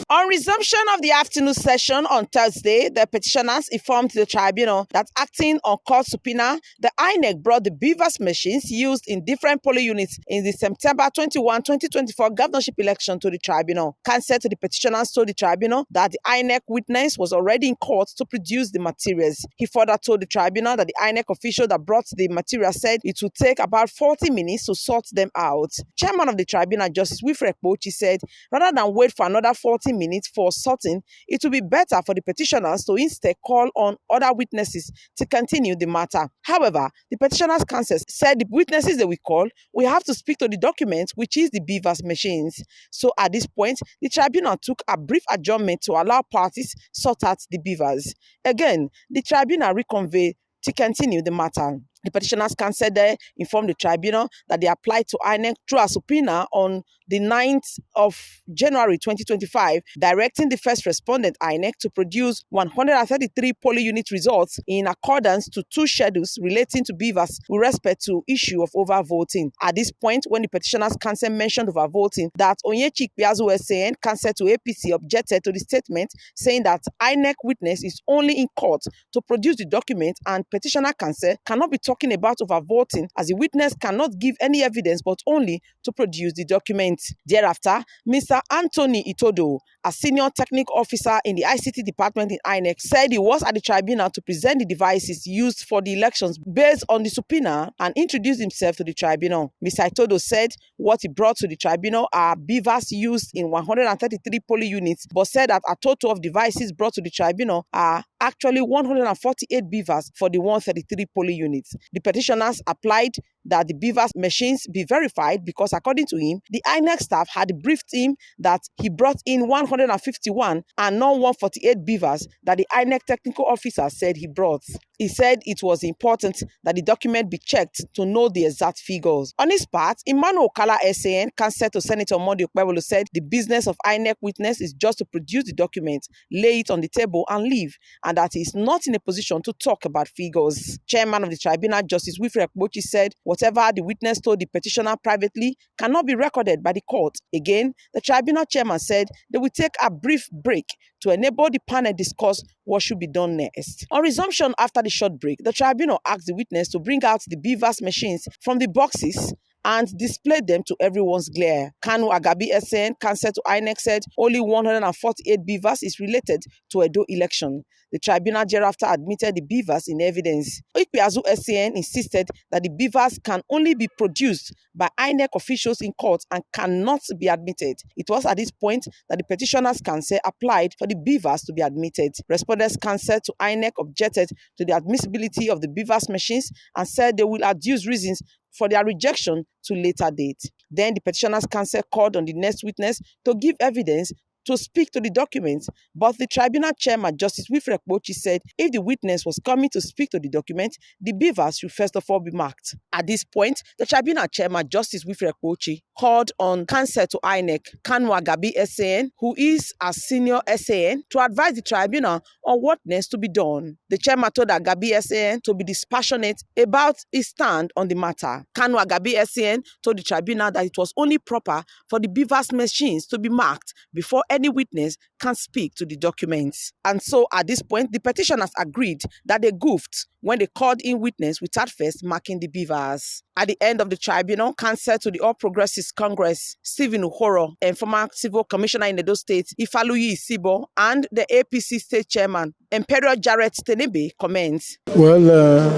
On resumption of the afternoon session on Thursday, the petitioners informed the tribunal that acting on court subpoena, the INEC brought the BVAS machines used in different polling units in the September 21, 2024 governorship election to the tribunal. Counsel to the petitioners told the tribunal that the INEC witness was already in court to produce the materials. He further told the tribunal that the INEC official that brought the material said it would take about 40 minutes to sort them out. Chairman of the tribunal, Justice Wilfred Ekpochi, said rather than wait for another 40 minutes for sorting, it will be better for the petitioners to instead call on other witnesses to continue the matter. However, the petitioners' counsel said the witnesses they will call will have to speak to the document, which is the BVAS machines. So at this point, the tribunal took a brief adjournment to allow parties sort out the BVAS. Again, the tribunal reconvened to continue the matter. The petitioners' counsel there informed the tribunal that they applied to INEC through a subpoena on the 9th of January 2025, directing the first respondent INEC to produce 133 polling unit results in accordance to 2 schedules relating to BVAS with respect to issue of overvoting. At this point, when the petitioners' counsel mentioned overvoting, that Onyechi Ikpeazu SAN counsel to APC objected to the statement, saying that INEC witness is only in court to produce the document and petitioner counsel cannot be talking about overvoting as the witness cannot give any evidence but only to produce the document. Thereafter, Mr. Anthony Itodo, a senior technical officer in the ICT department in INEC, said he was at the tribunal to present the devices used for the elections based on the subpoena and introduce himself to the tribunal. Mr. Itodo said what he brought to the tribunal are BVAS used in 133 polling units, but said that a total of devices brought to the tribunal are actually 148 BVAS for the 133 polling units. The petitioners applied that the BVAS machines be verified because, according to him, the INEC staff had briefed him that he brought in 151 and not 148 BVAS that the INEC technical officer said he brought. He said it was important that the document be checked to know the exact figures. On his part, Emmanuel Okala SAN, counsel to Senator Monday Okpebholo, said the business of INEC witness is just to produce the document, lay it on the table and leave, and that he is not in a position to talk about figures. Chairman of the tribunal, Justice Wilfred Ekpochi, said whatever the witness told the petitioner privately cannot be recorded by the court. Again, the tribunal chairman said they will take a brief break to enable the panel discuss what should be done next. On resumption after the short break, the tribunal asked the witness to bring out the BVAS machines from the boxes and display them to everyone's glare. Kanu Agabi SN, counsel to INEC, said only 148 BVAS is related to Edo election. The tribunal thereafter admitted the BVAS in evidence. Ikpeazu SN insisted that the BVAS can only be produced by INEC officials in court and cannot be admitted. It was at this point that the petitioner's counsel applied for the BVAS to be admitted. Respondents' counsel to INEC objected to the admissibility of the BVAS machines and said they will adduce reasons for their rejection to later date. Then the petitioner's counsel called on the next witness to give evidence to speak to the documents, but the tribunal chairman, Justice Wilfred Ekpochi, said if the witness was coming to speak to the document, the BVAS should first of all be marked. At this point, the tribunal chairman, Justice Wilfred Ekpochi, called on counsel to INEC, Kanu Agabi SAN, who is a senior SAN, to advise the tribunal on what needs to be done. The chairman told Agabi SAN to be dispassionate about his stand on the matter. Kanu Agabi SAN told the tribunal that it was only proper for the BVAS machines to be marked before any witness can speak to the documents. And so at this point, the petitioners agreed that they goofed when they called in witness without first marking the BVAS. At the end of the tribunal, counsel to the All Progressives Congress, Stephen Uhoro, and former civil commissioner in Edo State, Ifaluyi Isibo, and the APC state chairman, Imperial Jarrett Tenebe, comments. Well,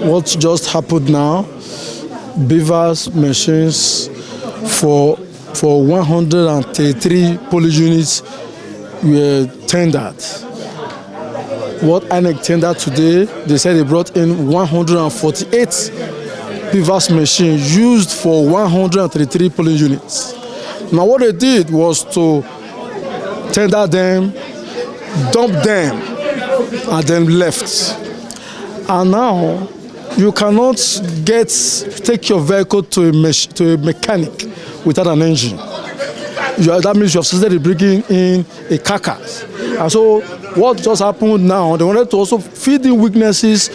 what just happened now, BVAS machines for 133 polling units were tendered. What INEC tendered today, they said they brought in 148 BVAS machines used for 133 polling units. Now what they did was to tender them, dump them, and then left. And now you cannot take your vehicle to a mechanic without an engine. That means you have started bringing in a carcass. And so what just happened now, they wanted to also feed in weaknesses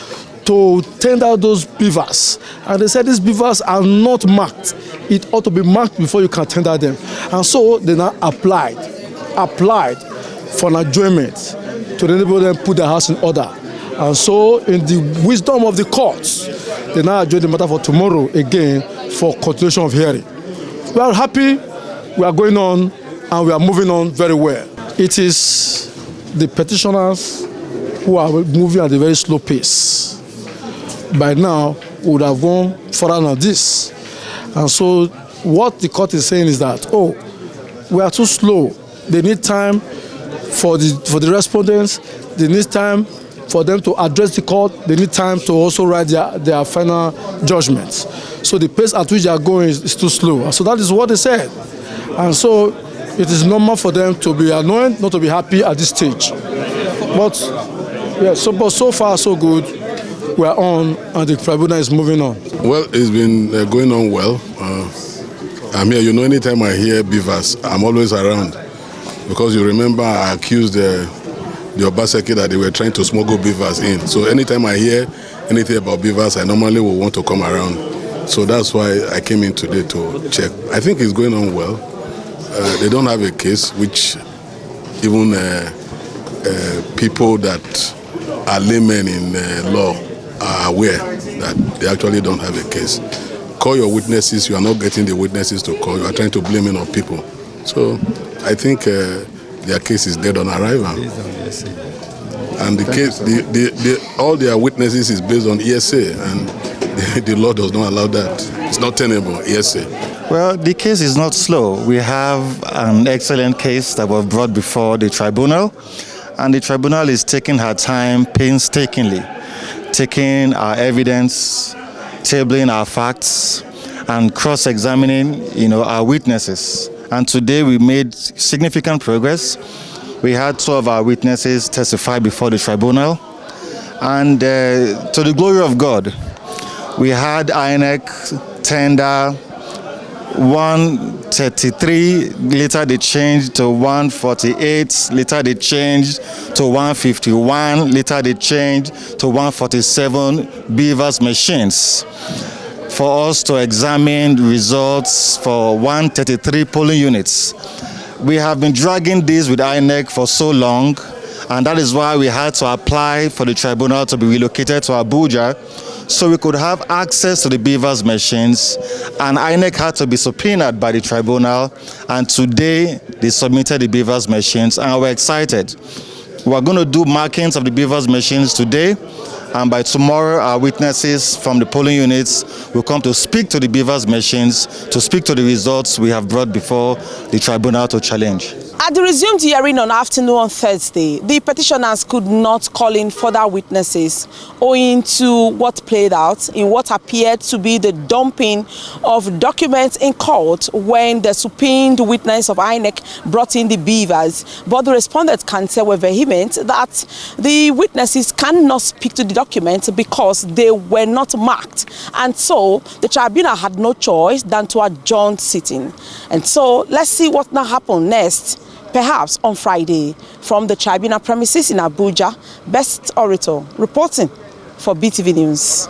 to tender those Bvas, and they said these Bvas are not marked. It ought to be marked before you can tender them. And so they now applied for an adjournment to enable them put their house in order. And so in the wisdom of the courts, they now adjourn the matter for tomorrow again for continuation of hearing. We are happy, we are going on, and we are moving on very well. It is the petitioners who are moving at a very slow pace. By now, we would have gone further than this. And so what the court is saying is that, we are too slow. They need time for the respondents. They need time for them to address the court. They need time to also write their final judgments. So the pace at which they are going is too slow. So that is what they said. And so it is normal for them to be annoyed, not to be happy at this stage. But yeah, so far so good. We are on, and the tribunal is moving on. Well, it's been going on well. I'm here. Anytime I hear Bvas, I'm always around. Because you remember I accused the Obaseki that they were trying to smuggle Bvas in. So anytime I hear anything about Bvas, I normally will want to come around. So that's why I came in today to check. I think it's going on well. They don't have a case, which even people that are laymen in law are aware that they actually don't have a case. Call your witnesses, you are not getting the witnesses to call, you are trying to blame it on people. So I think their case is dead on arrival. And the case, all their witnesses is based on ESA, and the law does not allow that. It's not tenable, ESA. Well, the case is not slow. We have an excellent case that was brought before the tribunal, and the tribunal is taking her time painstakingly, taking our evidence, tabling our facts, and cross-examining, our witnesses. And today we made significant progress. We had 2 of our witnesses testify before the tribunal, and to the glory of God, we had INEC tender 133, later they changed to 148, later they changed to 151, later they changed to 147 Bvas machines for us to examine results for 133 polling units. We have been dragging this with INEC for so long, and that is why we had to apply for the tribunal to be relocated to Abuja, so we could have access to the Bvas machines, and INEC had to be subpoenaed by the tribunal, and today they submitted the Bvas machines, and we're excited. We're going to do markings of the Bvas machines today, and by tomorrow our witnesses from the polling units will come to speak to the Bvas machines, to speak to the results we have brought before the tribunal to challenge. At the resumed hearing on afternoon on Thursday, the petitioners could not call in further witnesses owing to what played out in what appeared to be the dumping of documents in court when the subpoenaed witness of INEC brought in the Bvas. But the respondents' counsel were vehement that the witnesses cannot speak to the documents because they were not marked. And so the tribunal had no choice than to adjourn sitting. And so let's see what now happened next. Perhaps on Friday, from the tribunal premises in Abuja, Best Orator reporting for BTV News.